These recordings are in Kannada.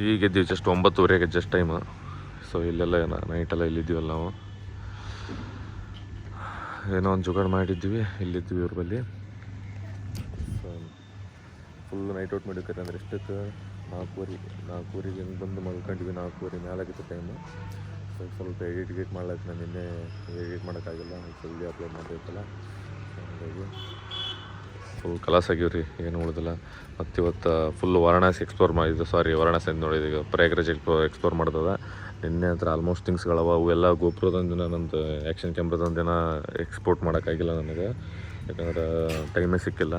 ಈಗ ಎದ್ದೀವಿ ಜಸ್ಟ್ 9:30 ಜಸ್ಟ್ ಟೈಮು. ಸೊ ಇಲ್ಲೆಲ್ಲ ನೈಟೆಲ್ಲ ಇಲ್ಲಿದ್ದೀವಲ್ಲ ನಾವು. ಏನೋ ಒಂದು ಜುಗಾಡ್ ಮಾಡಿದ್ವಿ, ಇಲ್ಲಿದ್ವಿ ಇವ್ರ ಬಳಿ. ಸೊ ಫುಲ್ ನೈಟ್ ಔಟ್ ಮಾಡಿರ್ತಾರೆ ಅಂದರೆ ಎಷ್ಟಕ್ಕೆ 4:30 ಹೆಂಗೆ ಬಂದು ಮಲ್ಕೊಂಡ್ವಿ. 4:30 ಮೇಲಾಗಿತ್ತು ಟೈಮು. ಸೊ ಸ್ವಲ್ಪ ಎಡಿಟ್ ಮಾಡ್ಲಕ್ಕೆ ನಾನು ನಿನ್ನೆ ಎಡಿಟ್ ಮಾಡೋಕ್ಕಾಗಿಲ್ಲ, ಜಲ್ದಿ ಅಪ್ಲೋಡ್ ಮಾಡಬೇಕಲ್ಲ. ಸೊ ಹಾಗಾಗಿ ಫುಲ್ ಕಲಾಸ್ ಆಗಿವ್ರಿ, ಏನು ಉಳಿದಿಲ್ಲ. ಮತ್ತು ಇವತ್ತು ಫುಲ್ ವಾರಣಾಸಿ ಎಕ್ಸ್ಪ್ಲೋರ್ ಮಾಡಿದ್ದು. ವಾರಣಾಸಿ ಅಂತ ನೋಡಿದ್ದು, ಈಗ ಪ್ರಯಾಗ್ರಾಜ್ ಎಕ್ಸ್ಪ್ಲೋರ್ ಮಾಡ್ತದ. ನಿನ್ನೆ ಹತ್ರ ಆಲ್ಮೋಸ್ಟ್ ಥಿಂಗ್ಸ್ಗಳವ, ಅವೆಲ್ಲ ಗೋಪುರದೊಂದಿನ ನಂದು ಆ್ಯಕ್ಷನ್ ಕ್ಯಾಮ್ರಾದೊಂದಿನ ಎಕ್ಸ್ಪೋರ್ಟ್ ಮಾಡೋಕ್ಕಾಗಿಲ್ಲ ನನಗೆ, ಯಾಕಂದ್ರೆ ಟೈಮೇ ಸಿಕ್ಕಿಲ್ಲ,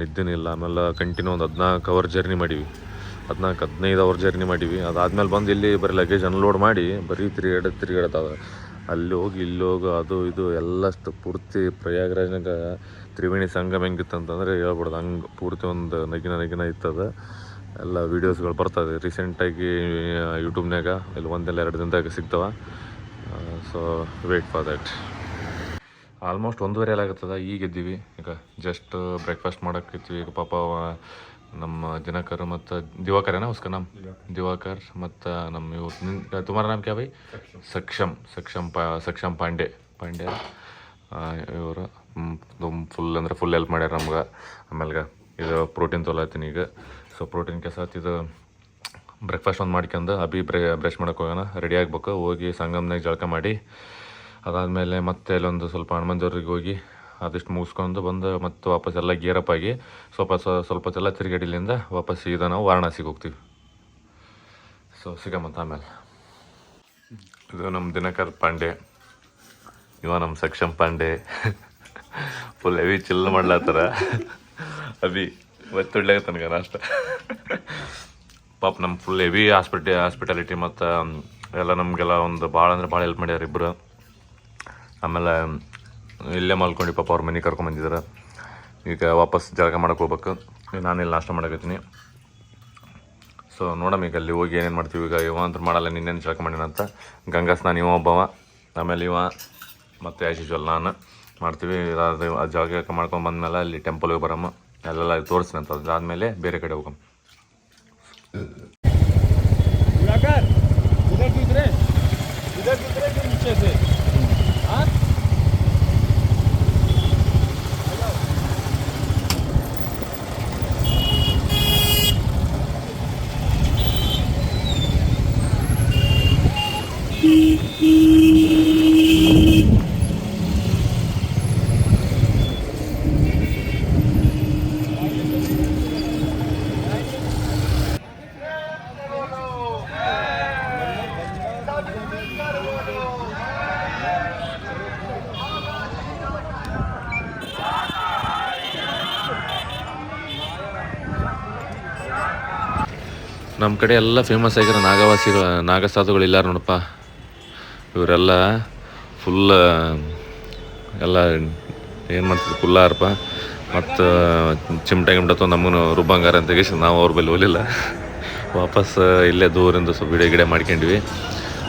ನಿದ್ದೆನೂ ಇಲ್ಲ. ಆಮೇಲೆ ಕಂಟಿನ್ಯೂ ಒಂದು 14 ಅವರ್ ಜರ್ನಿ ಮಾಡೀವಿ, 15 ಅವರ್ ಜರ್ನಿ ಮಾಡೀವಿ. ಅದಾದ್ಮೇಲೆ ಬಂದು ಇಲ್ಲಿ ಬರೀ ಲಗೇಜ್ ಅನ್ಲೋಡ್ ಮಾಡಿ ಬರೀ ತಿರುಗಾಡತ್ತದ. ಅಲ್ಲಿ ಹೋಗಿ ಇಲ್ಲಿ ಹೋಗು, ಅದು ಇದು ಎಲ್ಲಷ್ಟು ಪೂರ್ತಿ ಪ್ರಯಾಗ್ರಾಜ್ನಾಗ ತ್ರಿವೇಣಿ ಸಂಗಮ ಹೆಂಗಿತ್ತಂತಂದರೆ ಹೇಳ್ಬಿಡ್ದು, ಹಂಗೆ ಪೂರ್ತಿ ಒಂದು ನಗಿನ ಇರ್ತದೆ. ಎಲ್ಲ ವೀಡಿಯೋಸ್ಗಳು ಬರ್ತದೆ ರೀಸೆಂಟಾಗಿ ಯೂಟ್ಯೂಬ್ನಾಗ, ಇಲ್ಲಿ 1-2 ದಿನದಾಗ ಸಿಗ್ತವೆ. So wait for that. Almost 1:30 ಆಗುತ್ತದೆ. ಈಗ ಎದ್ದೀವಿ, ಈಗ ಜಸ್ಟ್ ಬ್ರೇಕ್ಫಾಸ್ಟ್ ಮಾಡೋಕ್ಕಿತ್ತೀವಿ. ಈಗ ಪಾಪ ನಮ್ಮ ದಿನಕರ್ ಮತ್ತು ದಿವಾಕರ್ ಏನೋ ಉಸ್ಕ ನಮ್ಮ ದಿವಾಕರ್ ಮತ್ತು ನಮ್ಮ ಇವ್ರು ತುಮಾರ ನಾಮ ಕ್ಯಾ ಭೈ? ಸಕ್ಷಮ್ ಪಾಂಡೆ ಇವರು ಫುಲ್ ಅಂದರೆ ಫುಲ್ ಹೆಲ್ಪ್ ಮಾಡ್ಯಾರ ನಮ್ಗೆ. ಆಮೇಲೆ ಇದು ಪ್ರೋಟೀನ್ ತೊಗೊಳತ್ತೀನಿ ಈಗ. ಸೊ ಪ್ರೋಟೀನ್ ಕೆಸಾತ್ ಇದು ಬ್ರೇಕ್ಫಾಸ್ಟ್ ಒಂದು ಮಾಡ್ಕೊಂಡು ಬ್ರಷ್ ಮಾಡೋಕೆ ಹೋಗೋಣ, ರೆಡಿ ಆಗ್ಬೇಕು. ಹೋಗಿ ಸಂಗಮ್ನಾಗ ಜಳಕ ಮಾಡಿ ಅದಾದಮೇಲೆ ಮತ್ತೆ ಅಲ್ಲೊಂದು ಸ್ವಲ್ಪ ಹನುಮಂತವ್ರಿಗೆ ಹೋಗಿ ಅದಿಷ್ಟು ಮುಗಿಸ್ಕೊಂಡು ಬಂದು ಮತ್ತೆ ವಾಪಸ್ ಎಲ್ಲ ಗೇರಪ್ ಆಗಿ ಸ್ವಲ್ಪ ಎಲ್ಲ ತಿರುಗಡಿಲಿಂದ ವಾಪಸ್ ಸೀದಾ ನಾವು ವಾರಣಾಸಿಗೆ ಹೋಗ್ತೀವಿ. ಸೊ ಸಿಗಮಂತ ಆಮೇಲೆ. ಇದು ನಮ್ಮ ದಿನಕರ್ ಪಾಂಡೆ, ಇವ ನಮ್ಮ Saksham Pandey. Full heavy chill ಮಾಡ್ಲತ್ತಾರ. ಅಭಿ ಒತ್ತುಡ್ಲಾಗ ತನಕ ಅಷ್ಟ ಪಾಪ ನಮ್ಮ ಫುಲ್ ಹೆವಿ ಹಾಸ್ಪಿಟಾಲಿಟಿ ಮತ್ತು ಎಲ್ಲ ನಮಗೆಲ್ಲ ಒಂದು ಭಾಳ ಅಂದ್ರೆ ಭಾಳ ಹೆಲ್ಪ್ ಮಾಡ್ಯಾರ ಇಬ್ಬರು. ಆಮೇಲೆ ಇಲ್ಲೇ ಮಲ್ಕೊಂಡು ಪಾಪ ಅವ್ರ ಮನೆಗೆ ಕರ್ಕೊಂಬಂದಿದ್ದಾರೆ. ಈಗ ವಾಪಸ್ ಜಳಕ ಮಾಡೋಕೆ ಹೋಗ್ಬೇಕು. ನಾನಿಲ್ಲಿ ನಾಷ್ಟ ಮಾಡಕತ್ತೀನಿ. ಸೊ ನೋಡಮ್ಮ ಈಗ ಅಲ್ಲಿ ಹೋಗಿ ಏನೇನು ಮಾಡ್ತೀವಿ. ಈಗ ಇವ ಅಂತ ಮಾಡಲ್ಲ, ನಿನ್ನೇನು ಜಳಕ ಮಾಡಿನ ಅಂತ. ಗಂಗಾ ಸ್ನಾನ ಇವ ಒಬ್ಬವ, ಆಮೇಲೆ ಇವ ಮತ್ತು ಆ್ಯಸ್ ಯೂಶ್ವಲ್ ನಾನು ಮಾಡ್ತೀವಿ. ಅದು ಜಳಕ ಮಾಡ್ಕೊಂಡು ಬಂದಮೇಲೆ ಅಲ್ಲಿ ಟೆಂಪಲ್ಗೆ ಬರಮ್ಮ, ಅಲ್ಲೆಲ್ಲ ತೋರಿಸ್ತೀನಿ ಅಂತ. ಅದಾದಮೇಲೆ ಬೇರೆ ಕಡೆ ಹೋಗಮ್ಮ. ನಮ್ಮ ಕಡೆ ಎಲ್ಲ ಫೇಮಸ್ ಆಗಿರೋ ನಾಗಸಾಧುಗಳು ಇಲ್ಲಾರ ನೋಡಪ್ಪ. ಇವರೆಲ್ಲ ಫುಲ್ ಎಲ್ಲ ಏನು ಮಾಡ್ತಿದ್ರು ಕುಲ್ಲಾರಪ್ಪ. ಮತ್ತು ಚಿಮಟ ಗಿಮಟ ನಮಗೂ ರುಬ್ಬಂಗಾರ ಅಂತ ಕೇಳಿ ನಾವು ಅವ್ರ ಬಳಿ ಹೋಗಲಿಲ್ಲ. ವಾಪಸ್ ಇಲ್ಲೇ ದೂರಿಂದ ಸ್ವಲ್ಪ ಗಿಡ ಮಾಡ್ಕೊಂಡ್ವಿ.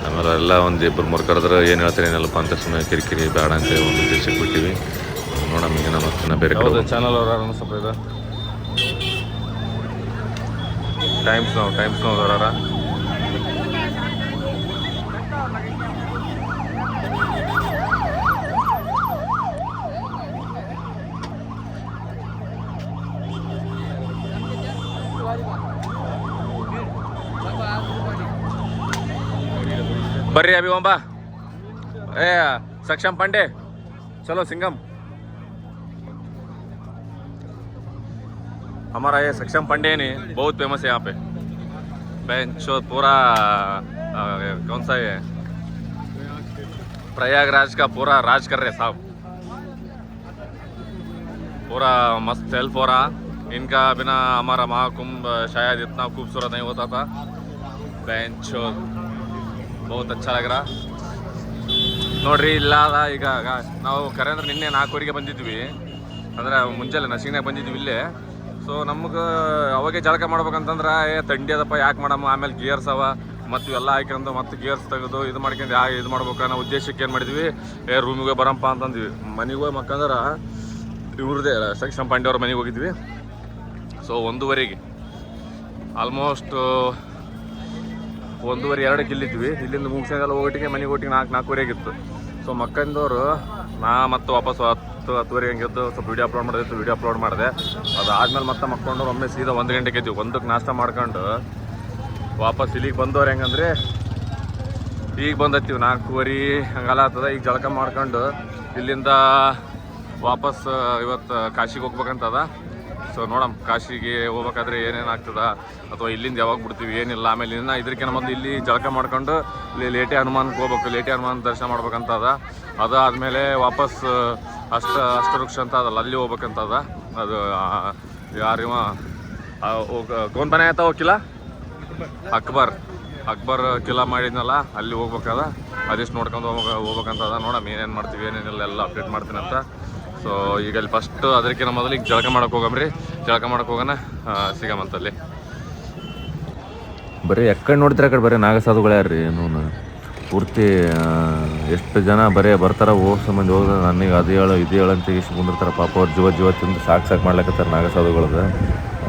ಆಮೇಲೆ ಎಲ್ಲ ಒಂದು 2-3 ಕರೆದ್ರೆ ಏನು ಹೇಳ್ತಾರೆ ಏನಲ್ಲಪ್ಪ ಅಂತ ಸುಮ್ಮನೆ ಕಿರಿಕಿರಿ ಬೇಡ ಅಂತ ಒಂದು ದೇಶಕ್ಕೆ ಬಿಟ್ಟಿವಿ. ನೋಡಮ್ಮ ಈಗ ನಮ್ಮ ಬೇರೆ ಚಾನಲ್ ಅವ್ರ ಸ್ವಲ್ಪ ಇದು ಟೈಮ್ಸ್ ನೋಡೋರ. ಬರ್ರಿ अभी ओंबा ए सक्षम पांडे चलो सिंगम. हमारा ये सक्षम पांडे नहीं बहुत फेमस है यहाँ पे. बेंचो पूरा कौन सा है प्रयागराज का पूरा राज कर रहे साहब. पूरा मस्त हेल्प हो रहा. इनका बिना हमारा महाकुंभ शायद इतना खूबसूरत नहीं होता था. बेंचो बहुत अच्छा लग रहा. ನೋಡ್ರಿ ಇಲ್ಲ ಈಗ ನಾವು ಕರೆ ಅಂದ್ರೆ ನಿನ್ನೆ 4 ಬಂದಿದ್ವಿ, ಅಂದ್ರೆ ಮುಂಜಾನೆ ನಸಿಗ್ನಾಗ ಬಂದಿದ್ವಿ ಇಲ್ಲೇ. ಸೊ ನಮ್ಗೆ ಅವಾಗೆ ಜಳಕ ಮಾಡ್ಬೇಕಂತಂದ್ರೆ ಥಂಡಿ ಅದಪ್ಪ ಯಾಕೆ ಮಾಡಮ್ಮ, ಆಮೇಲೆ ಗೇರ್ಸ್ ಅವ ಮತ್ತು ಎಲ್ಲ ಹಾಕ್ಯಂದು ಮತ್ತೆ ಗೇರ್ಸ್ ತೆಗೆದು ಇದು ಮಾಡ್ಕೊಂಡು ಇದು ಮಾಡ್ಬೇಕು ಅನ್ನೋ ಉದ್ದೇಶಕ್ಕೆ ಏನು ಮಾಡಿದ್ವಿ, ರೂಮಿಗೆ ಬರಪ್ಪ ಅಂತಂದ್ವಿ. ಮನೆಗೆ ಹೋಗಿ ಮಕ್ಕಂದ್ರೆ ಇವ್ರದ್ದೇ ಸಕ್ಷಮ್ ಪಾಂಡೆ ಅವ್ರ ಮನೆಗೆ ಹೋಗಿದ್ವಿ. So 1:30 almost 1:30 2ಕ್ಕೆ ಇಲ್ಲಿದ್ವಿ. ಇಲ್ಲಿಂದ ಮುಗಿಸೋದೆಲ್ಲ ಹೋಗೋಟಿಗೆ ಮನೆಗೆ ಹೋಟಿಗೆ 4:30 ಆಗಿತ್ತು. ಸೊ ಮಕ್ಕಂದವರು ನಾ ಮತ್ತೆ ವಾಪಸ್ 10:10 ಹಂಗೆ ಎದ್ದು ಸ್ವಲ್ಪ ವೀಡಿಯೋ ಅಪ್ಲೋಡ್ ಮಾಡಿದ್ದು, ವೀಡಿಯೋ ಅಪ್ಲೋಡ್ ಮಾಡಿದೆ. ಅದಾದ್ಮೇಲೆ ಮತ್ತೆ ಮಕ್ಕೊಂಡವ್ರು ಒಮ್ಮೆ ಸೀದಾ 1 ಗಂಟೆಗೆ ಎದ್ವಿ. 1ಕ್ಕೆ ನಾಷ್ಟ ಮಾಡ್ಕೊಂಡು ವಾಪಸ್ ಇಲ್ಲಿಗೆ ಬಂದವ್ರು ಹೆಂಗಂದ್ರೆ ಈಗ ಬಂದತ್ತೀವಿ 4:30 ಹಂಗೆಲ್ಲ ಆಗ್ತದೆ. ಈಗ ಜಳಕ ಮಾಡ್ಕೊಂಡು ಇಲ್ಲಿಂದ ವಾಪಸ್ ಇವತ್ತು ಕಾಶಿಗೆ ಹೋಗ್ಬೇಕಂತದ. ಸೊ ನೋಡಮ್ ಕಾಶಿಗೆ ಹೋಗ್ಬೇಕಾದ್ರೆ ಏನೇನು ಆಗ್ತದ ಅಥವಾ ಇಲ್ಲಿಂದ ಯಾವಾಗ ಬಿಡ್ತೀವಿ ಏನಿಲ್ಲ. ಆಮೇಲೆ ಇನ್ನು ಇದಕ್ಕಿಂತ ಮೊದಲು ಇಲ್ಲಿ ಜಳಕ ಮಾಡ್ಕೊಂಡು ಇಲ್ಲಿ ಲೇಟಿ ಹನುಮಾನ್ಗೆ ಹೋಗ್ಬೇಕು, ಲೇಟಿ ಹನುಮಾನ್ ದರ್ಶನ ಮಾಡ್ಬೇಕಂತದ. ಅದಾದಮೇಲೆ ವಾಪಸ್ ಅಷ್ಟವೃಕ್ಷ ಅಂತ ಅದಲ್ಲ, ಅಲ್ಲಿ ಹೋಗ್ಬೇಕಂತದ. ಅದು ಯಾರಿವ ಕೋನ್ ಬನೆ ಆಯ್ತಾ ಹೋಗಿಲ್ಲ, ಅಕ್ಬರ್ ಕಿಲಾ ಮಾಡಿದ್ನಲ್ಲ, ಅಲ್ಲಿ ಹೋಗ್ಬೇಕದ. ಅದಿಷ್ಟು ನೋಡ್ಕೊಂಡು ಹೋಗ್ಬೇಕಂತದ. ನೋಡಮ್ ಏನೇನು ಮಾಡ್ತೀವಿ ಏನೇನಿಲ್ಲ ಎಲ್ಲ ಅಪ್ಡೇಟ್ ಮಾಡ್ತೀನಿ ಅಂತ. ಸೊ ಈಗ ಅಲ್ಲಿ ಫಸ್ಟ್ ಅದಕ್ಕಿಂತ ಮೊದಲು ಈಗ ಜಳಕ ಮಾಡಕ್ಕೆ ಹೋಗಮ್ರಿ. ಜಳಕ ಮಾಡಕ್ಕೆ ಹೋಗೋಣ, ಸಿಗಮಂತಲ್ಲಿ. ಬರೀ ಎಕ್ಕಡೆ ನೋಡ್ತೀರ ಆ ಕಡೆ ಬರೀ ನಾಗಸಾಧುಗಳು ಯಾರ್ರಿ ಏನೋ ಪೂರ್ತಿ. ಎಷ್ಟು ಜನ ಬರೀ ಬರ್ತಾರ ಸಂಬಂಧ ಹೋದ್ರೆ ನನಗೆ ಅದು ಹೇಳು ಇದು ಹೇಳು ಅಂತ ಇಷ್ಟು ಬಂದಿರ್ತಾರೆ. ಪಾಪ ಅವ್ರು ಜೀವ ತಿಂದು ಸಾಕು ಮಾಡ್ಲಕತ್ತಾರೆ ನಾಗಸಾಧುಗಳದ.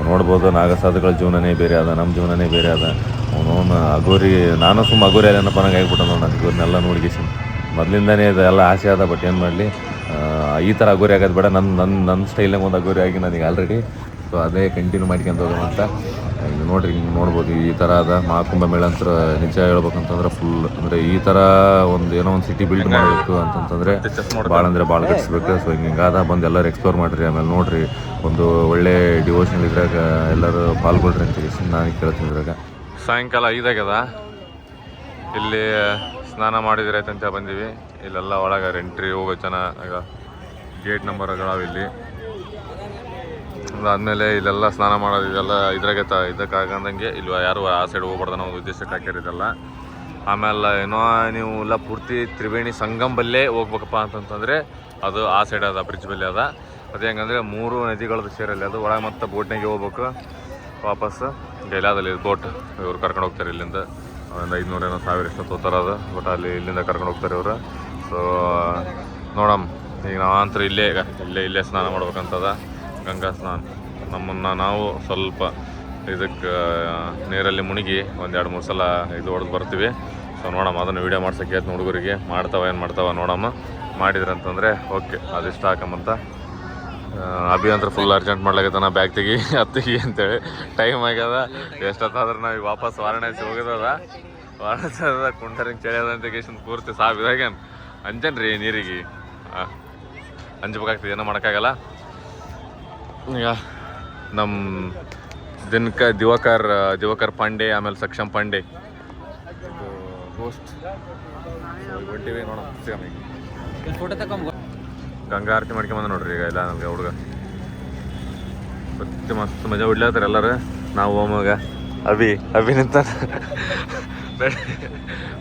ನೋಡ್ಬೋದು ನಾಗಸಾಧುಗಳ ಜೀವನನೇ ಬೇರೆ ಅದ, ನಮ್ಮ ಜೀವನನೇ ಬೇರೆ ಅದ. ಅವನು ಅಗೋರಿ, ನಾನು ಸುಮ್ಮ ಅಗೋರಿ ಏನಪ್ಪ ನಂಗೆ ಆಗ್ಬಿಟ್ಟು ನನಗೆ ಇವ್ರನ್ನೆಲ್ಲ ನೋಡ್ಗಿಸಿ ಮೊದಲಿಂದನೇ ಇದೆಲ್ಲ ಆಸೆ ಅದ. ಬಟ್ ಏನು ಮಾಡಲಿ, ಈ ಥರ ಅಗೋರಿ ಆಗೋದು ಬೇಡ, ನನ್ನ ಸ್ಟೈಲ್ನಾಗ ಒಂದು ಅಗೋರಿ ಆಗಿ ನನಗೆ ಆಲ್ರೆಡಿ. ಸೊ ಅದೇ ಕಂಟಿನ್ಯೂ ಮಾಡ್ಕೊಂಡು ಹೋಗೋಣ ಅಂತ. ಈಗ ನೋಡ್ರಿ, ಹಿಂಗೆ ನೋಡ್ಬೋದು ಈ ಥರ ಅದ ಮಹಾಕುಂಭಮೇಳ ಅಂತ. ನಿಜ ಹೇಳ್ಬೇಕಂತಂದ್ರೆ ಫುಲ್ ಅಂದರೆ ಈ ಥರ ಒಂದು ಏನೋ ಒಂದು ಸಿಟಿ ಬಿಲ್ಡ್ ಮಾಡಬೇಕು ಅಂತಂತಂದರೆ ಭಾಳ ಅಂದರೆ ಭಾಳ ಕಟ್ಸ್ಬೇಕು. ಸೊ ಹಿಂಗಾದ ಬಂದು ಎಲ್ಲರೂ ಎಕ್ಸ್ಪ್ಲೋರ್ ಮಾಡಿರಿ. ಆಮೇಲೆ ನೋಡಿರಿ, ಒಂದು ಒಳ್ಳೆ ಡಿವೋಷನಲ್ ಇದ್ರಾಗ ಎಲ್ಲರೂ ಪಾಲ್ಗೊಳ್ರಿ ಅಂತ ನಾನು ಕೇಳ್ತೀನಿ. ಇದ್ರಾಗ ಸಾಯಂಕಾಲ 5 ಆಗ್ಯದ. ಇಲ್ಲಿ ಸ್ನಾನ ಮಾಡಿದ್ರೈತೆ ಅಂತ ಬಂದೀವಿ. ಇಲ್ಲೆಲ್ಲ ಒಳಗೆ ಎಂಟ್ರಿ ಹೋಗೋ ಜನ ಈಗ ಗೇಟ್ ನಂಬರ್ಗಳಾವ ಇಲ್ಲಿ. ಅದಾದಮೇಲೆ ಇಲ್ಲೆಲ್ಲ ಸ್ನಾನ ಮಾಡೋದು ಇದೆಲ್ಲ ಇದ್ರಾಗೆ ಇದಕ್ಕಾಗಂದಂಗೆ ಇಲ್ಲಿ ಯಾರು ಆ ಸೈಡ್ ಹೋಗ್ಬಾರ್ದು ಅನ್ನೋ ಉದ್ದೇಶಕ್ಕೆ ಹಾಕಿರೋದಲ್ಲ. ಆಮೇಲೆ ಏನೋ ನೀವು ಎಲ್ಲ ಪೂರ್ತಿ ತ್ರಿವೇಣಿ ಸಂಗಮಲ್ಲೇ ಹೋಗ್ಬೇಕಪ್ಪ ಅಂತಂತಂದರೆ ಅದು ಆ ಸೈಡ್ ಅದ, ಬ್ರಿಡ್ಜ್ ಬಲ್ಲಿ ಅದ. ಅದು ಹೆಂಗಂದರೆ 3 ನದಿಗಳದ್ದು ಸೇರಲ್ಲಿ ಅದು. ಒಳಗೆ ಮತ್ತೆ ಬೋಟ್ನಾಗೆ ಹೋಗ್ಬೇಕು ವಾಪಸ್. ಗೈಲಾದಲ್ಲಿ ಬೋಟ್ ಇವ್ರು ಕರ್ಕೊಂಡು ಹೋಗ್ತಾರೆ ಇಲ್ಲಿಂದ. ಒಂದು 500 ಏನೋ 1000 ಎಷ್ಟು ತೊಗೊತಾರದು. ಬಟ್ ಅಲ್ಲಿ ಇಲ್ಲಿಂದ ಕರ್ಕೊಂಡು ಹೋಗ್ತಾರೆ ಇವರು. ಸೊ ನೋಡಮ್, ಈಗ ನಾವಂತೂ ಇಲ್ಲೇ ಸ್ನಾನ ಮಾಡ್ಬೇಕಂತದ, ಗಂಗಾ ಸ್ನಾನ. ನಮ್ಮನ್ನು ನಾವು ಸ್ವಲ್ಪ ಇದಕ್ಕೆ ನೀರಲ್ಲಿ ಮುಳುಗಿ 1-2-3 ಸಲ ಇದು ಹೊಡೆದು ಬರ್ತೀವಿ. ಸೊ ನೋಡಮ್ಮ, ಅದನ್ನು ವೀಡಿಯೋ ಮಾಡ್ಸೋಕ್ಕೆ ಆಯ್ತು ಹುಡುಗರಿಗೆ. ಏನು ಮಾಡ್ತಾವ ನೋಡಮ್ಮ. ಮಾಡಿದ್ರಂತಂದರೆ ಓಕೆ, ಅದಿಷ್ಟ ಹಾಕಂಬಂತ. ಅಭಿ ಅಂದ್ರೆ ಫುಲ್ ಅರ್ಜೆಂಟ್ ಮಾಡ್ಲಾಗೈತೆ, ನಾ ಬ್ಯಾಗ್ ತೆಗಿ ಹತ್ತಿಗಿ ಅಂತೇಳಿ ಟೈಮ್ ಆಗ್ಯದ. ಎಷ್ಟೊತ್ತಾದ್ರೆ ನಾವು ಈಗ ವಾಪಸ್ ವಾರಣಾಸಿ ಹೋಗಿದ್ದದ. ವಾರಣಾಸಿ ಅದ ಕುಂಟರಿಂಗ್ ಚಳಿಯದಂತ ಪೂರ್ತಿ ಇದಾಗೇನು ಅಂಜನ್ರಿ ನೀರಿಗೆ ಅಂಜಬೇಕಾಗ್ತದೆ, ಏನೋ ಮಾಡೋಕ್ಕಾಗಲ್ಲ. ಈಗ ನಮ್ಮ ದಿವಾಕರ್ ಪಾಂಡೆ, ಆಮೇಲೆ ಸಕ್ಷಮ್ ಪಾಂಡೆ ಹೋಸ್ಟ್ ಹೊಂಟಿವಿ. ನೋಡೋಣ, ಫೋಟೋ ತಗೊಂಡು ಗಂಗಾ ಆರತಿ ಮಾಡ್ಕೊಂಬಂದ ನೋಡ್ರಿ. ಈಗ ಇಲ್ಲ ನಮಗೆ ಹುಡುಗ ಮಸ್ತ್ ಮಜಾ ಬಿಡ್ಲತ್ತಾರ ಎಲ್ಲರೂ. ನಾವು ಓಮಗ ಅಭಿ ನಿಂತ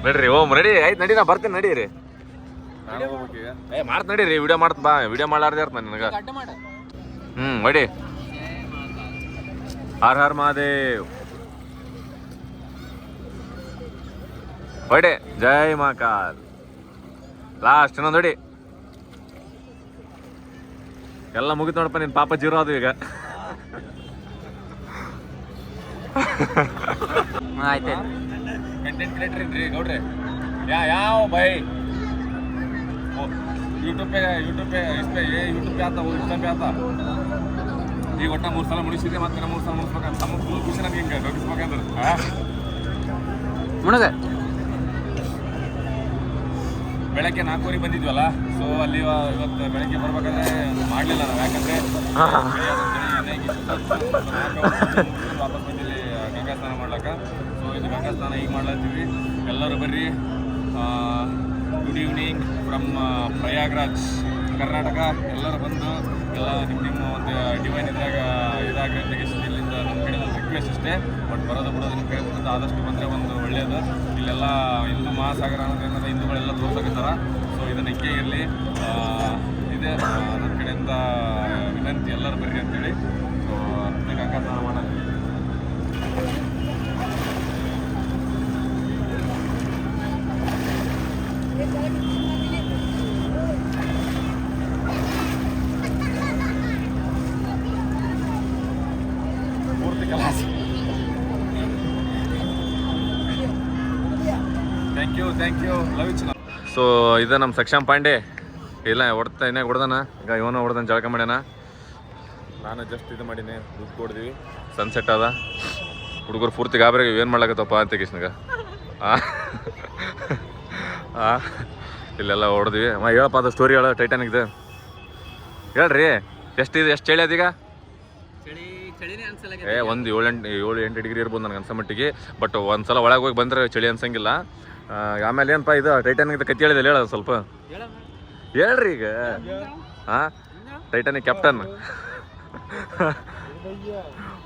ನಡ್ರಿ ಓಮ್ ರೆಡಿ ಆಯ್ತು, ನಡಿ ನಾ ಬರ್ತೀನಿ, ನಡೀರಿ. ಮಾಡ್ತ ನಡೀರಿ, ವಿಡಿಯೋ ಮಾಡ್ತ ಬಾ. ವಿಡಿಯೋ ಮಾಡ್ಲಾರ್ದೇ ಇರ್ತ ನನಗೆ. ಹೊಡಿ. ಹರ್ ಹರ್ ಮಹಾದೇವ್. ಹೊಡೆ ಜೈ ಮಹಾಕಾಲ್. ಲಾಸ್ಟ್ ಇನ್ನೊಂದು ಹೊಡಿ. ಎಲ್ಲ ಮುಗಿತು ನೋಡಪ್ಪ, ನಿನ್ನ ಪಾಪ ಜೀರೋ ಅದು ಈಗ. ಆಯ್ತು, ಕಂಟೆಂಟ್ ಕ್ರಿಯೇಟರ್ ಇದ್ರಿ ಗೌಡ್ರೆ. ಯಾವ ಬೈ ಯೂಟ್ಯೂಬ್ पे आता वो इंस्टा पे आता. ಈಗ ಒಟ್ಟ 3 ಸಲ ಮುಡಿಸಿದ್ರೆ ಮತ್ತೆ 3 ಸಲ ಮುಡಿಸ್ಬೇಕಂತ ನಮಗೆ ಫುಲ್ ಖುಷಿ. ನಮ್ಗೆ ಹಿಂಗೆ ಗೌಡಿಸ್ಬೇಕಂದ್ರೆ ಮುಣಗೆ ಬೆಳಗ್ಗೆ 4:00 ಬಂದಿದ್ವಲ್ಲ. ಸೊ ಅಲ್ಲಿ ಇವತ್ತು ಬೆಳಗ್ಗೆ ಬರ್ಬೇಕಾದ್ರೆ ಮಾಡಲಿಲ್ಲ ನಾವು, ಯಾಕಂದರೆ ವಾಪಸ್ ಬಂದಿಲ್ಲಿ ಗಂಗಾ ಸ್ನಾನ ಮಾಡ್ಲಕ್ಕ. ಸೊ ಇದು ಗಂಗಾ ಸ್ನಾನ ಈಗ ಮಾಡ್ಲತ್ತೀವಿ. ಎಲ್ಲರೂ ಬರ್ರಿ. Good evening from Prayagraj, Karnataka. ಎಲ್ಲರೂ ಬಂದು ಎಲ್ಲ ನಿಮ್ಮ ಒಂದು ಡಿವೈನ್ ಇದಾಗ್ರಿ ಅಂತ ಇಲ್ಲಿಂದ ನಮ್ಮ ಕಡೆ ಒಂದು ರಿಕ್ವೆಸ್ಟ್ ಅಷ್ಟೇ. ಬಟ್ ಬರೋದು ಬಿಡೋದು ನಿಮ್ಮ ಕಡೆ ಆದಷ್ಟು ಬಂದರೆ ಒಂದು ಒಳ್ಳೆಯದು. ಇಲ್ಲೆಲ್ಲ ಹಿಂದೂ ಮಹಾಸಾಗರ ಅನ್ನೋದ್ರಿಂದ ಹಿಂದೂಗಳೆಲ್ಲ ತೋರ್ಸಕತ್ತಾರ. ಸೊ ಇದನ್ನು ಹಿಂಗೆ ಇರಲಿ, ಇದೆ ನನ್ನ ಕಡೆಯಿಂದ ವಿನಂತಿ, ಎಲ್ಲರೂ ಬರ್ರಿ ಅಂತೇಳಿ. ಸೊ ಗಂಗಾ ಸ್ನಾನ ಮಾಡೋದು ಪೂರ್ತಿ ಕೆಲಸ. Thank you love you. So ಇದು ನಮ್ಮ ಸಕ್ಷಮ್ ಪಾಂಡೆ ಇಲ್ಲ ಇನ್ನೇ ಹೊಡ್ದಾನ ಈಗ ಇವನು ಹೊಡ್ದಾನ ಜಳಕ ಮಾಡ್ಯಾನ. ನಾನು ಜಸ್ಟ್ ಇದು ಮಾಡೀನಿ ದುಡ್ಡು ಕೊಡ್ತೀವಿ ಸನ್ಸೆಟ್ ಅದ ಹುಡುಗರು ಪೂರ್ತಿ ಗಾಬರಿ ಏನು ಮಾಡ್ಲಾಕತ್ತಪ್ಪ ಅಂತ ಕೃಷ್ಣಗ ಇಲ್ಲೆಲ್ಲ ಹೊಡೆದ್ವಿ ಹೇಳಪ್ಪ ಅದು ಸ್ಟೋರಿ ಹೇಳ ಟೈಟಾನಿಕ್ದು ಹೇಳ್ರಿ ಎಷ್ಟು ಚಳಿ ಅದೀಗ ಒಂದು 7-8 ಡಿಗ್ರಿ ಇರ್ಬೋದು ನನಗೆ ಅನ್ಸೋ ಮಟ್ಟಿಗೆ. ಬಟ್ ಒಂದ್ಸಲ ಒಳಗೆ ಹೋಗಿ ಬಂದರೆ ಚಳಿ ಅನ್ಸಂಗಿಲ್ಲ. ಆಮೇಲೆ ಏನಪ್ಪ ಇದು ಟೈಟಾನಿಕ್ ಕತ್ತಿ ಹೇಳಿದೆ ಹೇಳ ಸ್ವಲ್ಪ ಹೇಳ್ರಿ ಈಗ. ಹಾಂ Titanic captain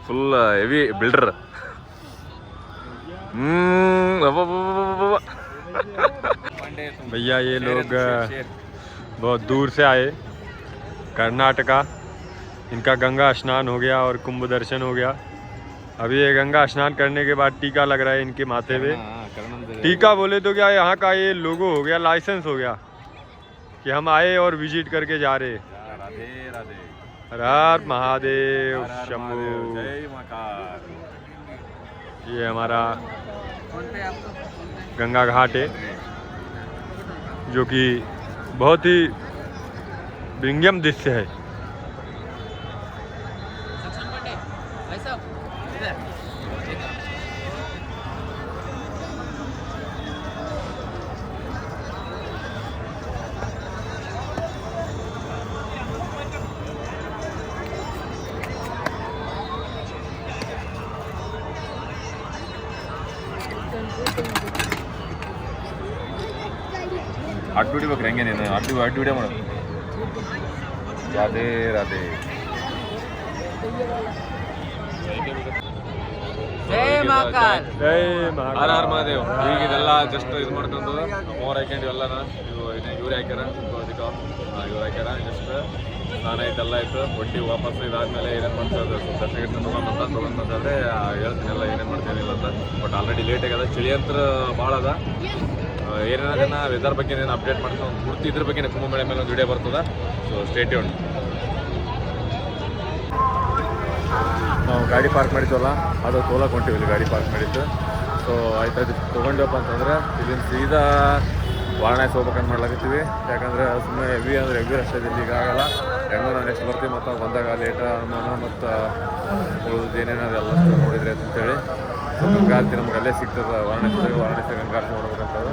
full heavy builder. भैया ये लोग बहुत दूर से आए कर्नाटका. इनका गंगा स्नान हो गया और कुंभ दर्शन हो गया. अभी ये गंगा स्नान करने के बाद टीका लग रहा है इनके माथे पे. टीका बोले तो क्या यहाँ का ये लोगो हो गया, लाइसेंस हो गया कि हम आए और विजिट करके जा रहे. राधे राधे. हर हर महादेव शंभू. ये हमारा गंगा घाट है जो कि बहुत ही विंगम दृश्य है. ಅಡ್ಡು ಹಿಡಿಬೇಕು ಹೆಂಗೆ ನೀನು ಅಡ್ಡು ಹಿಡಿಯೋ ಮಾಡು. ರಾಧೆ ರಾಧೆ. ಹರ ಹರ ಮಹಾದೇವ್. ಈಗ ಇದೆಲ್ಲ ಜಸ್ಟ್ ಇದು ಮಾಡ್ಕೊಂಡು ಮೋರ್ ಹಾಕೊಂಡು ಎಲ್ಲನ ಇವ್ರು ಹಾಕ್ಯಾರ ಅದಕ್ಕೆ ಇವ್ರು ಹಾಕ್ಯಾರ ಜಸ್ಟ್ ಸ್ನಾನ ಇದೆಲ್ಲ ಆಯ್ತು. ಒಟ್ಟಿ ವಾಪಸ್ ಇದಾದ್ಮೇಲೆ ಏನೇನು ಮಾಡ್ತಾರೆ ದರ್ಶನ ತೊಗೊಂಡ್ರೆ ಹೇಳ್ತೀನಿ ಎಲ್ಲ ಏನೇನು ಮಾಡ್ತೇನಿಲ್ಲ ಅಂತ. ಬಟ್ ಆಲ್ರೆಡಿ ಲೇಟ್ ಆಗ್ಯದ. ಚಳಿ ಅಂತ ಭಾಳ ಅದ. ಏನೇನದನ್ನ ವೆದರ್ ಬಗ್ಗೆ ಏನೇನು ಅಪ್ಡೇಟ್ ಮಾಡ್ಕೊಂಡು ಪೂರ್ತಿ ಇದ್ರ ಬಗ್ಗೆ ಕುಂಭಮೇಳ ಮೇಲೆ ಒಂದು ವಿಡಿಯೋ ಬರ್ತದೆ. So stay tune. ನಾವು ಗಾಡಿ ಪಾರ್ಕ್ ಮಾಡಿದ್ವಲ್ಲ ಅದು ತೋಲಕ್ಕೆ ಹೊಂಟಿವಿ ಇಲ್ಲಿ ಗಾಡಿ ಪಾರ್ಕ್ ಮಾಡಿದ್ದು. ಸೊ ಆಯ್ತು ಅದು ತೊಗೊಂಡಪ್ಪ ಅಂತಂದ್ರೆ ಇಲ್ಲಿಂದ ಸೀದಾ ವಾರಣಾಸಿ ಹೋಗ್ಬೇಕಂತ ಮಾಡ್ಲಾಕತ್ತೀವಿ. ಯಾಕಂದರೆ ಸುಮ್ಮನೆ ಹೆವಿ ಅಂದರೆ ಹೆವಿ ರಶ್ ಇದೆ ಈಗ ಆಗಲ್ಲ. ಹೆಂಗೋ ನಾವು ನೆಕ್ಸ್ಟ್ ಬರ್ತೀವಿ ಮತ್ತು ಬಂದಾಗ ಲೇಟ ಅನ್ನೋಣ ಮತ್ತು ಉಳಿದು ಏನೇನು ಅದೆಲ್ಲ ನೋಡಿದ್ರಿ ಅಂತೇಳಿ. ಸೊ ಗಂಗಾರತಿ ನಮ್ಗೆ ಅಲ್ಲೇ ಸಿಗ್ತದೆ ವಾರಣಾಸಿ ಗಂಗಾರತಿ ನೋಡ್ಬೇಕಂತದ.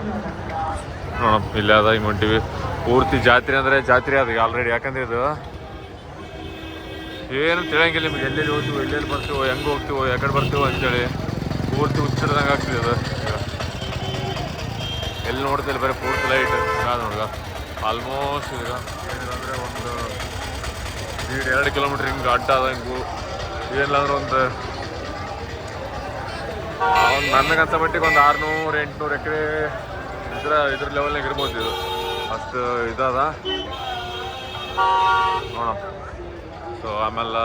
ನೋಡಪ್ಪ ಇಲ್ಲೇ ಅದ ಹಿಂಗೆ ಹೊಂಟಿವಿ. ಪೂರ್ತಿ ಜಾತ್ರೆ ಅಂದರೆ ಜಾತ್ರೆ ಅದು ಆಲ್ರೆಡಿ. ಯಾಕಂದರೆ ಇದು ಏನು ತಿಳಿಯಂಗಿಲ್ಲ ನಿಮ್ಗೆ ಎಲ್ಲೆಲ್ಲಿ ಹೋಗ್ತೀವೋ ಎಲ್ಲೆಲ್ಲಿ ಬರ್ತೀವೋ ಹೆಂಗೆ ಹೋಗ್ತೀವೋ ಯಾಕಡೆ ಬರ್ತೀವೋ ಅಂತೇಳಿ ಪೂರ್ತಿ ಹುಚ್ಚಿಡ್ದಂಗೆ ಆಗ್ತದೆ ಅದು. ಎಲ್ಲಿ ನೋಡ್ತಿಲ್ಲ ಬರೀ ಪೂರ್ತಿ ಲೈಟ್ ಅದು ನೋಡ್ಗ ಆಲ್ಮೋಸ್ಟ್ ಈಗ ಏನಿಲ್ಲ ಒಂದು 1-2 ಕಿಲೋಮೀಟ್ರ್ ಹಿಂಗೆ ಅಡ್ಡ ಅದ. ಹಿಂಗೂ ಏನಿಲ್ಲ ಅಂದ್ರೆ ಒಂದು ನನಗೆ ಅನ್ಸೋ ಮಟ್ಟಿಗೆ ಒಂದು 600-800 ಎಕರೆ ಇದ್ರ ಲೆವೆಲ್ನಾಗ ಇರ್ಬೋದು ಇದು. ಅಷ್ಟು ಇದದ ನೋಡೋಣ. ಸೊ ಆಮೇಲೆ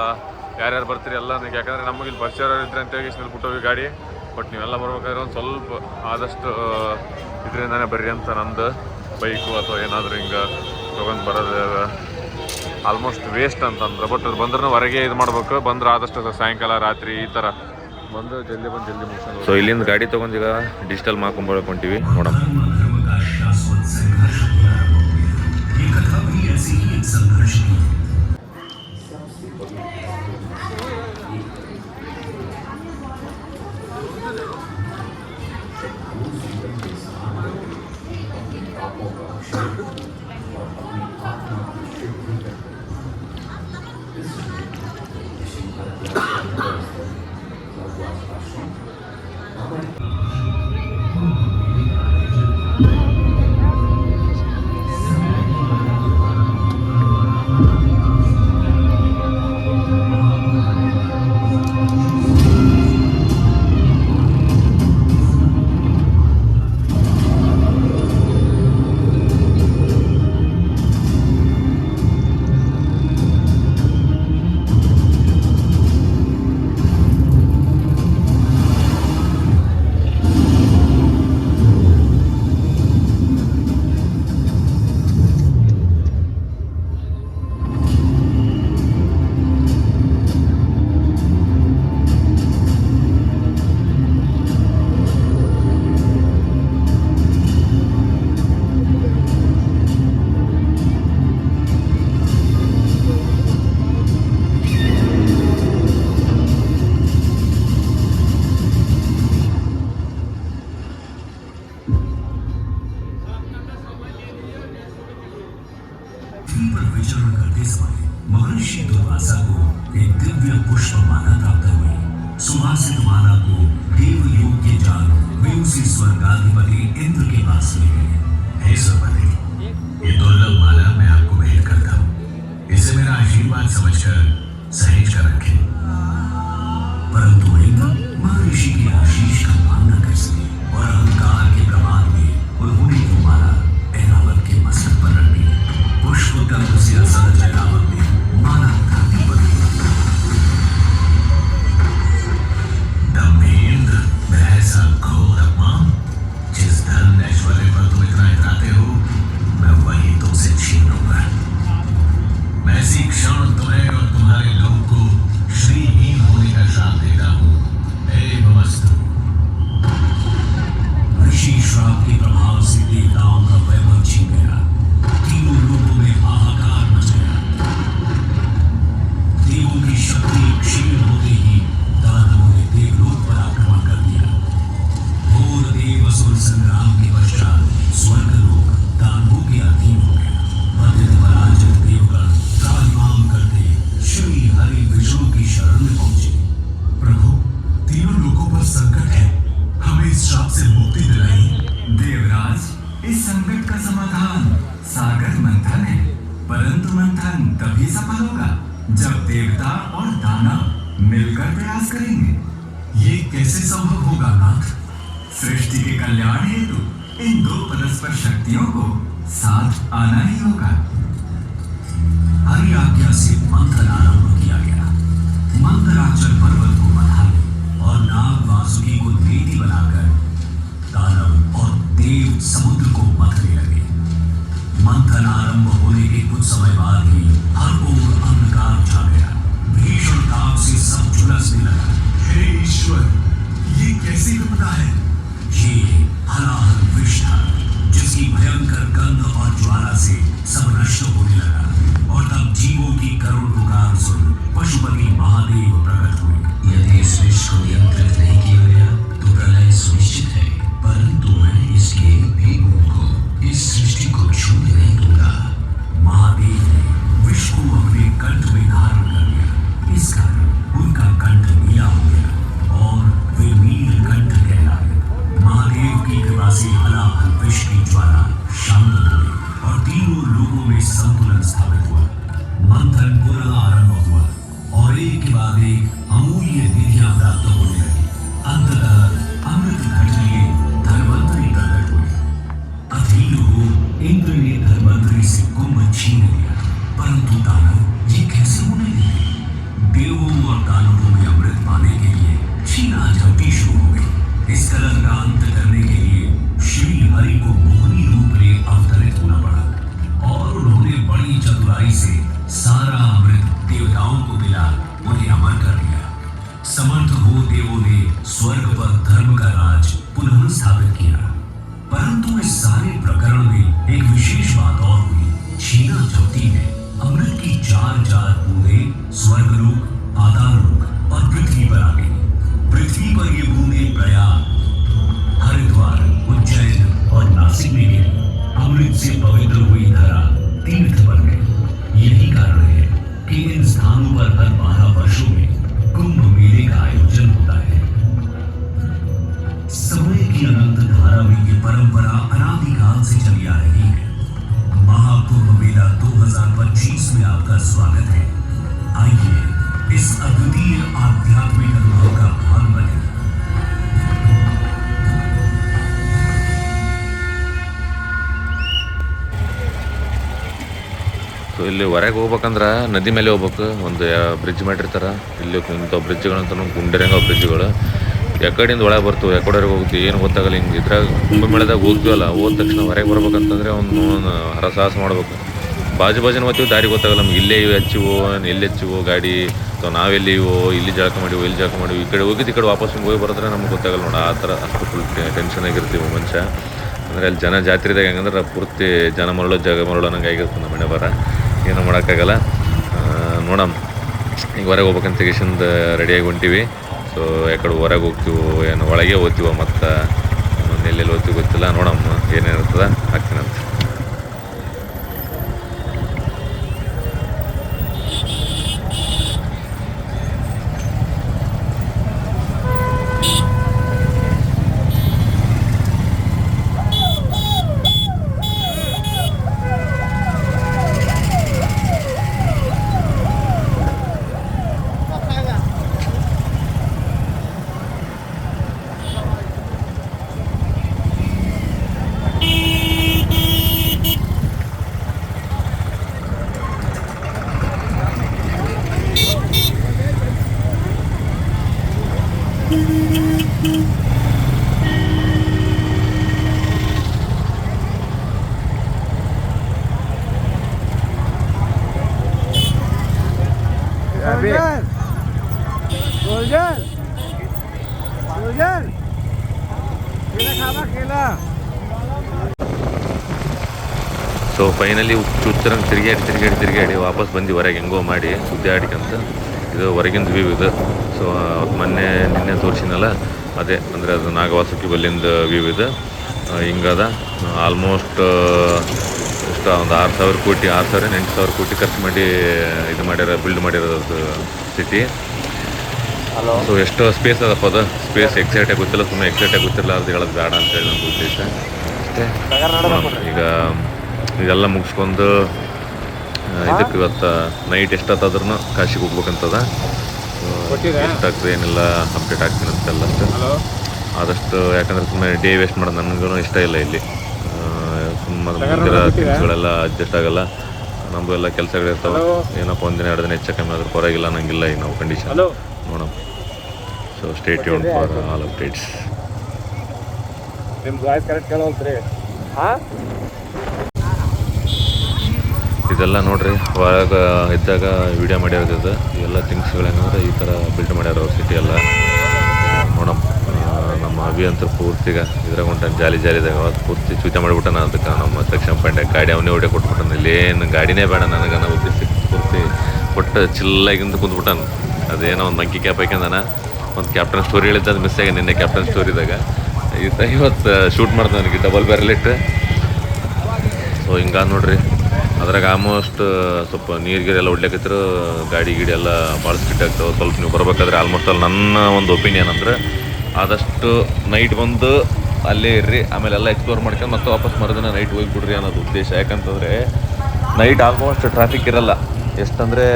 ಯಾರ್ಯಾರು ಬರ್ತೀರಿ ಎಲ್ಲ ಯಾಕಂದರೆ ನಮಗೆ ಇಲ್ಲಿ ಪರಿಚಯ ಇದ್ರೆ ಅಂತ ಹೇಳಿ ಇಲ್ಲಿ ಬಿಟ್ಟೋಗಿ ಗಾಡಿ. ಬಟ್ ನೀವೆಲ್ಲ ಬರ್ಬೇಕಾದ್ರೆ ಒಂದು ಸ್ವಲ್ಪ ಆದಷ್ಟು ಇದರಿಂದಾನೇ ಬರ್ರಿ ಅಂತ ನಂದು ಬೈಕು ಅಥವಾ ಏನಾದರೂ ಹಿಂಗೆ ತೊಗೊಂಡು ಬರೋದು ಆಲ್ಮೋಸ್ಟ್ ವೇಸ್ಟ್ ಅಂತಂದ್ರೆ. ಬಟ್ ಅದು ಬಂದ್ರೂ ಹೊರಗೆ ಇದು ಮಾಡ್ಬೇಕು. ಬಂದ್ರೆ ಆದಷ್ಟು ಸಾಯಂಕಾಲ ರಾತ್ರಿ ಈ ಥರ ಬಂದು ಜಲ್ದಿ ಮುಗಿಸೋದು. ಸೊ ಇಲ್ಲಿಂದ ಗಾಡಿ ತೊಗೊಂಡು ಈಗ ಡಿಜಿಟಲ್ ಮಾಡ್ಕೊಂಬಳಕ್ಕೆ ಹೊಂಟೀವಿ ನೋಡೋಣ. सुवासित माला को देवयोग के जाल वे उसी स्वर्गाधिपति इंद्र के पास ले गए। हे सर्वपति, ये दुर्लभ माला मैं आपको भेंट करता हूँ। इसे मेरा आशीर्वाद समझकर सहेज कर रखें। परंतु इंद्र महर्षि की आशीष का मान न कर सके और अहंकार के प्रमाद में उन्होंने वो माला ऐरावत के मस्तक पर रख दी। पुष्प गंध से असहज ऐरावत ने माला धरती पर दम्भेन्द्र, मैं ऐसा घोर अपमान, जिस धन ऐश्वर्य पर तुम इतना इतराते हो, मैं वही तुमसे छीन लूंगा। मैं इसी क्षण तुम्हें और तुम्हारे लोग को श्रीहीन होने का श्राप देता हूँ। एवमस्तु। ऋषि श्राप के प्रभाव से देवताओं का वैभव छिन गया। तीनों लोगों में हाहाकार मच गया। देवों की शक्ति क्षीण होते ही दानवों ने देवलोक पर आक्रमण कर दिया। घोर देव असुर संग्राम के पश्चात स्वर्गलोक दानवों के अधीन हो गया। मध्य पराजित देवगण त्राहिमाम करते श्री हरि विष्णु की शरण में पहुंचे। प्रभु, तीनों लोगों पर संकट है, हमें इस श्राप से मुक्ति दिलाइए। देवराज, इस संकट का समाधान सागर मंथन है, परंतु मंथन तभी सफल होगा जब देवता और दानव मिलकर प्रयास करेंगे। ये कैसे संभव होगा नाथ? सृष्टि के कल्याण हेतु इन दो परस्पर शक्तियों को साथ आना ही होगा। हरि आज्ञा से मंथन आरंभ किया गया। मंथराचल पर्वत को बंधा ले और नाग वासुकी को नेति बनाकर दानव और देव समुद्र को मथने लगे। मंथन आरंभ होने के कुछ समय बाद ही हर ओर अंधकार छा गया। भीषण ताप से सब झुलसने लगा। हे ईश्वर, ये कैसी विपदा है? ये हलाहल विष था, जिसकी भयंकर गंध और ज्वाला से सब नष्ट होने लगा। और तब जीवों की करुण पुकार सुन पशुपति महादेव प्रकट हुए। यदि इस विष को नियंत्रित नहीं किया गया तो प्रलय सुनिश्चित है, परंतु मैं इसके भेदों को, इस सृष्टि को छूने नहीं दूंगा। महादेव ने विष को अपने कंठ में धारण कर लिया। इस कारण उनका कंठ नीला हो गया और वे नीलकंठ कहलाए। महादेव की कृपा से हलाहल विष की ज्वाला शांत हो गई और तीनों लोगों में संतुलन स्थापित हुआ। मंथन पुनः आरंभ हुआ और एक के बाद एक अमूल्य निधियां प्राप्त होने लगी। अंततः अमृत घट लिए धर्मंतरी प्रकट हुए। अधीर हो इंद्र ने धर्मंतरी से कुंभ छीन लिया, परंतु दानव ये कैसे होने लगे? देवों और दानवों में अमृत पाने के लिए छीना झपटी शुरू हो गई। इस कलह का अंत करने के लिए श्री हरि को मोहनी रूप में अवतरित होना पड़ा और उन्होंने बड़ी चतुराई से सारा अमृत देवताओं को मिला उन्हें अमर कर दिया। समर्थ हो देवों ने स्वर्ग पर धर्म का राज पुनः स्थापित किया। परंतु इस सारे प्रकरण में एक विशेष बात और हुई। छीना झपटी में अमृत की चार बूंदें स्वर्गलोक, पाताललोक और पृथ्वी पर आ गई। पृथ्वी पर ये बूंदें प्रयाग, हरिद्वार, उज्जैन और नासिक में गिरी। अमृत से पवित्र हुई धरा तीर्थ बन गई। यही कारण है कि इन स्थानों पर हर 12 वर्षों में कुंभ मेले का आयोजन होता है। समय की अनंत धारा में ये परंपरा अनादिकाल से चली आ रही है। महाकुंभ मेला 2025 में आपका स्वागत है। आइए इस अद्वितीय आध्यात्मिक अनुभव का भाग बने। ಸೊ ಇಲ್ಲಿ ಹೊರಗೆ ಹೋಗ್ಬೇಕಂದ್ರೆ ನದಿ ಮೇಲೆ ಹೋಗ್ಬೇಕು. ಒಂದು ಬ್ರಿಡ್ಜ್ ಮಾಡಿರ್ತಾರೆ. ಇಲ್ಲಿ ಇಂಥ ಬ್ರಿಡ್ಜ್ಗಳಂತ ಗುಂಡೆರಂಗ ಬ್ರಿಡ್ಜ್ಗಳು ಎಕಡೆಯಿಂದ ಒಳಗೆ ಬರ್ತೀವಿ, ಎಕಡೆವರೆಗೆ ಹೋಗ್ತೀವಿ ಏನು ಗೊತ್ತಾಗಲ್ಲ. ಹಿಂಗೆ ಇದ್ರಾಗ ಕುಂಭಮೇಳದಾಗ ಹೋಗ್ತೀವಲ್ಲ, ಹೋದ ತಕ್ಷಣ ಹೊರಗೆ ಬರ್ಬೇಕಂತಂದರೆ ಒಂದು ಹರಸಾಹಸ ಮಾಡ್ಬೇಕು. ಬಾಜುನ ಹೋಗ್ತೀವಿ, ದಾರಿ ಗೊತ್ತಾಗಲ್ಲ ನಮ್ಗೆ. ಇಲ್ಲೇ ಹೆಚ್ಚಿವೋ ಎಲ್ಲಿ ಹೆಚ್ಚಿವೋ ಗಾಡಿ ಅಥವಾ ನಾವೆಲ್ಲಿವೋ, ಇಲ್ಲಿ ಜಳಕ ಮಾಡಿವೋ ಇಲ್ಲಿ ಜಳಕ ಮಾಡಿವಿ, ಈ ಕಡೆ ಹೋಗಿದ್ದು ಈ ಕಡೆ ವಾಪಸ್ ಹಿಂಗೆ ಹೋಗಿ ಬರೋದ್ರೆ ನಮ್ಗೆ ಗೊತ್ತಾಗಲ್ಲ ನೋಡಿ. ಆ ಥರ ಅಷ್ಟು ಫುಲ್ ಟೆನ್ಷನ್ ಆಗಿರ್ತೀವಿ ಮನುಷ್ಯ. ಅಂದರೆ ಅಲ್ಲಿ ಜನ ಜಾತ್ರೆದಾಗ ಹೆಂಗಂದ್ರೆ ಪೂರ್ತಿ ಜನ ಮರಳು ಜಾಗ ಮರಳು ಅನ್ನಂಗೆ ಆಗಿರ್ತದೆ ನಮ್ಮ ಮನೆ ಬರ. ಏನೂ ಮಾಡೋಕ್ಕಾಗಲ್ಲ. ನೋಡಮ್ಮ ಹಿಂಗೆ ಹೊರಗೆ ಹೋಗ್ಬೇಕಂತ ತೆಗಿಸಿಂದ ರೆಡಿಯಾಗಿ ಹೊಂಟೀವಿ. ಸೊ ಯಾಕಡೆ ಹೊರಗೆ ಹೋಗ್ತೀವೋ ಏನು ಒಳಗೆ ಹೋಗ್ತೀವೋ ಮತ್ತು ಎಲ್ಲೆಲ್ಲಿ ಹೋಗ್ತೀವಿ ಗೊತ್ತಿಲ್ಲ. ನೋಡಮ್ಮ ಏನೇನಿರ್ತದೆ ಹಾಕ್ತೀನಂತ. ಸೊ ಫೈನಲಿ ಹುಚ್ಚರಂಗೆ ತಿರುಗಾಡಿ ವಾಪಸ್ ಬಂದು ಹೊರಗೆ ಹೆಂಗೋ ಮಾಡಿ ಸುದ್ದಿ ಆಡಿಕಂತ ಇದು ಹೊರಗಿಂದ ವ್ಯೂ ಇದು. ಸೊ ನಿನ್ನೆ ತೋರಿಸಿನಲ್ಲ ಅದೇ ಅಂದರೆ ಅದು ನಾಗವಾಸುಕಿ ಬಲ್ಲಿಂದ ವ್ಯೂ ಇದು. ಹಿಂಗದ ಆಲ್ಮೋಸ್ಟ್ ಎಷ್ಟು ಒಂದು 6,000 ಕೋಟಿ 8,000 ಕೋಟಿ ಖರ್ಚು ಮಾಡಿ ಇದು ಮಾಡ್ಯಾರ, ಬಿಲ್ಡ್ ಮಾಡಿರೋದು ಸಿಟಿ. ಸೊ ಎಷ್ಟು ಸ್ಪೇಸ್ ಅದಪ್ಪ ಅದು, ಸ್ಪೇಸ್ ಎಕ್ಸೈಟಾಗಿ ಗೊತ್ತಿಲ್ಲ, ಸುಮ್ಮನೆ ಎಕ್ಸೈಟಾಗಿ ಗೊತ್ತಿಲ್ಲ ಅದು ಹೇಳೋದು ಬೇಡ ಅಂತೇಳಿ ನನ್ನ ಉದ್ದೇಶ ಅಷ್ಟೇ. ಈಗ ಇದೆಲ್ಲ ಮುಗಿಸ್ಕೊಂಡು ಇದಕ್ಕೆ ಇವತ್ತು ನೈಟ್ ಎಷ್ಟಾದ್ರೂ ಕಾಶಿಗೆ ಹೋಗ್ಬೇಕಂತದ. ಎಷ್ಟಾಗ್ತದೆ ಏನೆಲ್ಲ ಅಪ್ಡೇಟ್ ಆಗ್ತೀನಿ ಅಂತೆಲ್ಲ ಅಷ್ಟೇ. ಆದಷ್ಟು ಯಾಕಂದರೆ ಸುಮ್ಮನೆ ಡೇ ವೇಸ್ಟ್ ಮಾಡೋದು ನನಗೂ ಇಷ್ಟ ಇಲ್ಲ ಇಲ್ಲಿ. ಸುಮ್ಮನೆ ಮುಂದಿರೋ ಕೆಲಸಗಳೆಲ್ಲ ಅಡ್ಜಸ್ಟ್ ಆಗಲ್ಲ, ನಮಗೂ ಎಲ್ಲ ಕೆಲಸಗಳಿರ್ತಾವೆ. ಏನಪ್ಪ ಒಂದಿನ 2 ದಿನ ಹೆಚ್ಚು ಕಮ್ಮಿ ಆದ್ರೂ ಪರವಾಗಿಲ್ಲ ನಂಗಿಲ್ಲ ಈಗ ನಾವು ಕಂಡೀಷನ್ ನೋಡೋಣ. So stay tuned for all updates. ನಿಮ್ಮ ವಾಯ್ಸ್ ಕರೆಕ್ಟ್ ಕೇಳೋಲ್ತ್ರಿ. ಇದೆಲ್ಲ ನೋಡ್ರಿ ಹೊರಗೆ ಇದ್ದಾಗ ವಿಡಿಯೋ ಮಾಡಿರೋದು. ಇವೆಲ್ಲ ಥಿಂಗ್ಸ್ಗಳೇನಂದ್ರೆ ಈ ಥರ ಬಿಲ್ಡ್ ಮಾಡ್ಯಾರ ಅವ್ರ ಸಿಟಿ ಎಲ್ಲ. ನೋಡಮ್ ನಮ್ಮ ಅಭಿ ಅಂತೂ ಪೂರ್ತಿಗ ಇದ್ರಾಗ ಹೊಂಟಾನ ಜಾಲಿದಾಗ. ಅವತ್ತು ಪೂರ್ತಿ ಚೂತೆ ಮಾಡಿಬಿಟ್ಟಾನ. ಅದಕ್ಕೆ ನಮ್ಮ ಸೆಕ್ಷನ್ ಪಾಯಿಂಟ್ ಗಾಡಿ ಅವನೇ ಹೊಡೆ ಕೊಟ್ಬಿಟ್ಟಾನ. ಇಲ್ಲೇನು ಗಾಡಿನೇ ಬೇಡ ನನಗೆ ಅನ್ನೋ ಉದ್ದೇಶ ಪೂರ್ತಿ ಕೊಟ್ಟು ಚಿಲ್ಲಾಗಿಂದ ಕುಂತ್ಬಿಟ್ಟಾನ. ಅದೇನೋ ಒಂದು ಮಂಕಿ ಕ್ಯಾಪ್ ಹಾಕ್ಯಂದಾನ. ಒಂದು ಕ್ಯಾಪ್ಟನ್ ಸ್ಟೋರಿ ಹೇಳಿದ್ದ, ಅದು ಮಿಸ್ ಆಗಿ ನಿನ್ನೆ ಕ್ಯಾಪ್ಟನ್ ಸ್ಟೋರಿದಾಗ. ಇವತ್ತು ಶೂಟ್ ಮಾಡ್ತಾನೆ ನನಗೆ ಡಬಲ್ ಬ್ಯಾರಲಿಟ್ಟು. ಸೊ ಹಿಂಗಾಗಿ ನೋಡ್ರಿ ಅದ್ರಾಗ ಆಲ್ಮೋಸ್ಟ್ ಸ್ವಲ್ಪ ನೀರಿಗೆಲ್ಲ ಹೊಡ್ಲಿಕ್ಕತ್ತಿರು ಗಾಡಿ ಎಲ್ಲ ಭಾಳ ಸ್ಕಿಟ್ ಆಗ್ತಾವೆ. ಸ್ವಲ್ಪ ನೀವು ಬರ್ಬೇಕಾದ್ರೆ ಆಲ್ಮೋಸ್ಟ್ ಅಲ್ಲಿ ನನ್ನ ಒಂದು ಒಪಿನಿಯನ್ ಅಂದರೆ ಆದಷ್ಟು ನೈಟ್ ಬಂದು ಅಲ್ಲೇ ಇರ್ರಿ, ಆಮೇಲೆ ಎಲ್ಲ ಎಕ್ಸ್ಪ್ಲೋರ್ ಮಾಡ್ಕೊಂಡು ಮತ್ತೆ ವಾಪಸ್ ಮರುದಿನ ನೈಟ್ ಹೋಗಿಬಿಡ್ರಿ ಅನ್ನೋದು ಉದ್ದೇಶ. ಯಾಕಂತಂದರೆ ನೈಟ್ ಆಲ್ಮೋಸ್ಟ್ ಟ್ರಾಫಿಕ್ ಇರಲ್ಲ. ಎಷ್ಟಂದರೆ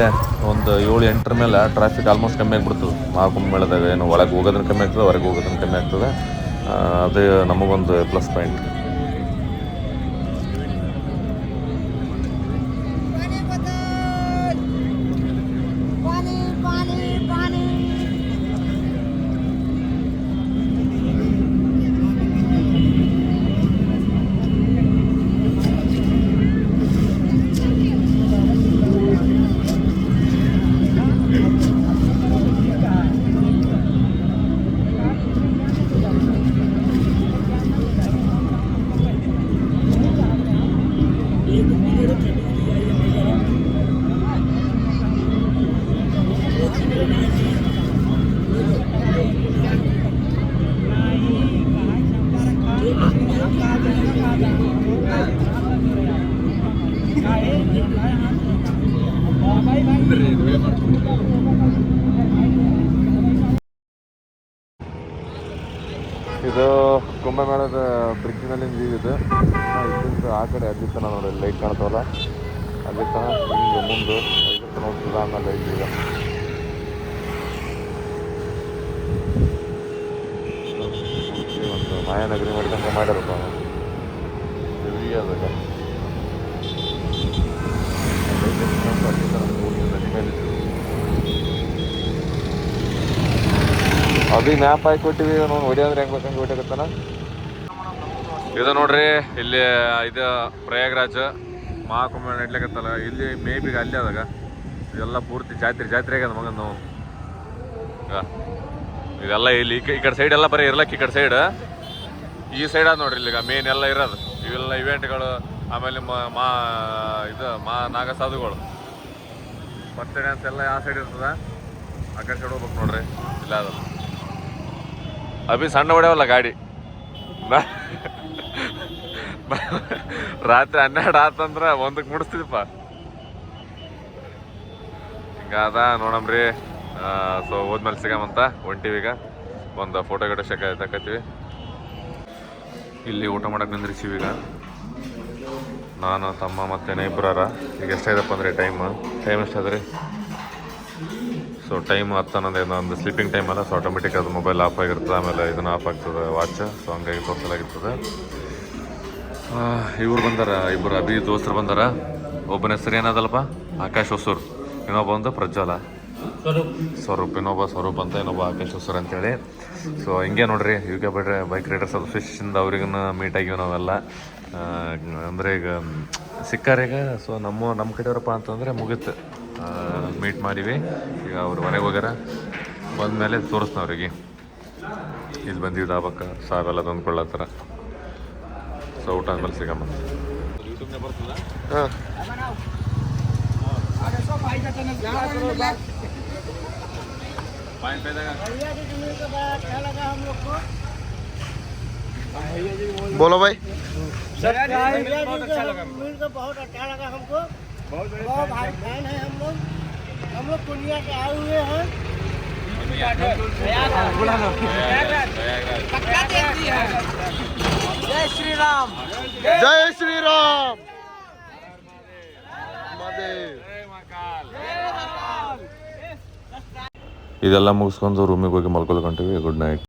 ಒಂದು 7-8 ಮೇಲೆ ಟ್ರಾಫಿಕ್ ಆಲ್ಮೋಸ್ಟ್ ಕಮ್ಮಿ ಆಗಿಬಿಡ್ತದೆ. ಮಹಾಕುಂಭಮೇಳದಾಗ ಏನು ಒಳಗೆ ಹೋಗೋದನ್ನು ಕಮ್ಮಿ ಆಗ್ತದೆ, ಹೊರಗೆ ಹೋಗೋದನ್ನು ಕಮ್ಮಿ ಆಗ್ತದೆ. ಅದು ನಮಗೊಂದು ಪ್ಲಸ್ ಪಾಯಿಂಟ್. ಇದು ಕುಂಭಮೇಳದ ಬ್ರಿಡ್ಜಿನಲ್ಲಿ ವ್ಯೂ ಇದೆ. ಇಲ್ಲಿಂದ ಆ ಕಡೆ ಅಲ್ಲಿ ತನಕ ನೋಡಿ ಲೈಟ್ ಕಾಣ್ತಾವಲ್ಲ, ಅಲ್ಲಿ ತನಕ ಹಿಂಗೆ ಮುಂದೆ ಇದಕ್ಕೆ ನೋಡ್ತಿಲ್ಲ. ಆಮೇಲೆ ಈಗ ಒಂದು ಮಾಯಾನಗರಿ ಮಾಡಿದಂಗೆ ಮಾಡ್ಯಾರಪ್ಪ ಹೆವಿ ಅದಾಗ. ನದಿ ಮೇಲೆ ಅದು ಮ್ಯಾಪ್ ಹಾಕಿ ಕೊಟ್ಟಿವಿ ನೋಡಿ, ಹೊಡಿಯೋದ್ರೆ ಹೆಂಗೆ ಬೇಕಂಗೆ ಹೊಡಿಯಕತ್ತಾನ. ಇದು ನೋಡ್ರಿ ಇಲ್ಲಿ ಇದು ಪ್ರಯಾಗ್ರಾಜ್ ಮಹಾಕುಂಭ ನಡ್ಲಿಕತ್ತಲ್ಲ. ಇಲ್ಲಿ ಮೇ ಬಿ ಅಲ್ಲಿ ಆದಾಗ ಇದೆಲ್ಲ ಪೂರ್ತಿ ಜಾತ್ರೆ ಆಗ್ಯದ ಮಗನ ನಾವು. ಇದೆಲ್ಲ ಇಲ್ಲಿ ಈ ಕಡೆ ಸೈಡ್ ಎಲ್ಲ ಬರೀ ಇರ್ಲಕ್ಕೆ ಈ ಕಡೆ ಸೈಡ್, ಈ ಸೈಡ್ ಅದ ನೋಡ್ರಿ ಇಲ್ಲಿ ಈಗ ಮೇನ್ ಎಲ್ಲ ಇರೋದು. ಇವೆಲ್ಲ ಇವೆಂಟ್ಗಳು, ಆಮೇಲೆ ನಾಗ ಸಾಧುಗಳು ಬರ್ತ್ಡೇ ಡ್ಯಾನ್ಸ್ ಎಲ್ಲ ಯಾವ ಸೈಡ್ ಇರ್ತದ ಆ ಕಡೆ ಸೈಡ್ ಹೋಗ್ಬೇಕು ನೋಡ್ರಿ. ಇಲ್ಲ ಅದು ಅಭಿ ಸಣ್ಣ ಹೊಡ್ಯಾವಲ್ಲ ಗಾಡಿ. ರಾತ್ರಿ 12 ಆತಂದ್ರೆ 1ಕ್ಕೆ ಮುಡಿಸ್ತಿದಪ್ಪ. ಹಿಂಗಾದ ನೋಡಮ್ರಿ. ಸೊ ಹೋದ್ಮೇಲೆ ಸಿಗಮಂತ ಹೊಂಟಿವೀಗ. ಒಂದು ಫೋಟೋ ಗಿಡ ತಕತ್ತೀವಿ. ಇಲ್ಲಿ ಊಟ ಮಾಡಕ್ಕೆ ನಿಂದ್ರಿಸಿವಿ ಈಗ ನಾನು, ತಮ್ಮ ಮತ್ತು ನೇಬ್ರಾರ. ಈಗ ಎಷ್ಟಾಯ್ತಪ್ಪ ಅಂದರೆ ಟೈಮ್ ಎಷ್ಟಾದ್ರಿ? ಸೊ ಟೈಮ್ 10 ಒಂದು ಸ್ಲೀಪಿಂಗ್ ಟೈಮ್ ಅಲ್ಲ. ಸೊ ಆಟೋಮೆಟಿಕ್ ಅದು ಮೊಬೈಲ್ ಆಫ್ ಆಗಿರ್ತದೆ, ಆಮೇಲೆ ಇದನ್ನು ಆಫ್ ಆಗ್ತದೆ ವಾಚ್. ಸೊ ಹಂಗಾಗಿ ತೋರಿಸಲಾಗಿರ್ತದೆ. ಇವ್ರು ಬಂದಾರ, ಇಬ್ಬರು ಅಭಿ ದೋಸ್ತರು ಬಂದಾರ. ಒಬ್ಬನ ಹೆಸರು ಏನದಲ್ಲಪ್ಪ ಆಕಾಶ್ ಹೊಸೂರು, ಇನ್ನೊಬ್ಬ ಒಂದು ಪ್ರಜ್ವಲ. ಸ್ವರೂಪ್ ಸ್ವರೂಪ್ ಅಂತ ಇನ್ನೊಬ್ಬ ಆಕಾಶ್ ಹೊಸೂರ್ ಅಂತೇಳಿ. ಸೊ ಹಿಂಗೆ ನೋಡ್ರಿ UK ಬೈಕ್ ರೈಡರ್ಸ್ ಅಸೋಸಿಯೇಷನ್ದ ಅವ್ರಿಗನ್ನ ಮೀಟ್ ಆಗಿವಿ ನಾವೆಲ್ಲ. ಅಂದರೆ ಈಗ ಸಿಕ್ಕಾರೀಗ. ಸೊ ನಮ್ಮ ಕಡೆಯವರಪ್ಪ ಅಂತಂದರೆ ಮುಗೀತು, ಮೀಟ್ ಮಾಡಿವಿ. ಈಗ ಅವ್ರು ಮನೆಗೆ ಹೋಗ್ಯಾರ, ಬಂದಮೇಲೆ ತೋರಿಸ್ನ ಅವ್ರಿಗೆ. ಇಲ್ಲಿ ಬಂದೀವಿ ದಾಬಕ್ಕ, ಸಾವೆಲ್ಲ ತಂದ್ಕೊಳ್ಳತ್ತಾರ. ಸೊ ಊಟ ಆದ್ಮೇಲೆ ಸಿಗಮ್ಮ. ಯೂಟ್ಯೂಬ್ನೇ ಬರ್ತದ. ಹಾಂ बोलो भाई। बहुत अच्छा लगा हमको। बहुत भाई फैन है हम लोग दुनिया से आए हुए हैं। जय श्री राम, जय श्री राम। ಇದೆಲ್ಲ ಮುಗಿಸ್ಕೊಂಡು ರೂಮಿಗೆ ಹೋಗಿ ಮಲ್ಕೊಳ್ಕೊಂತೀವಿ. Good night.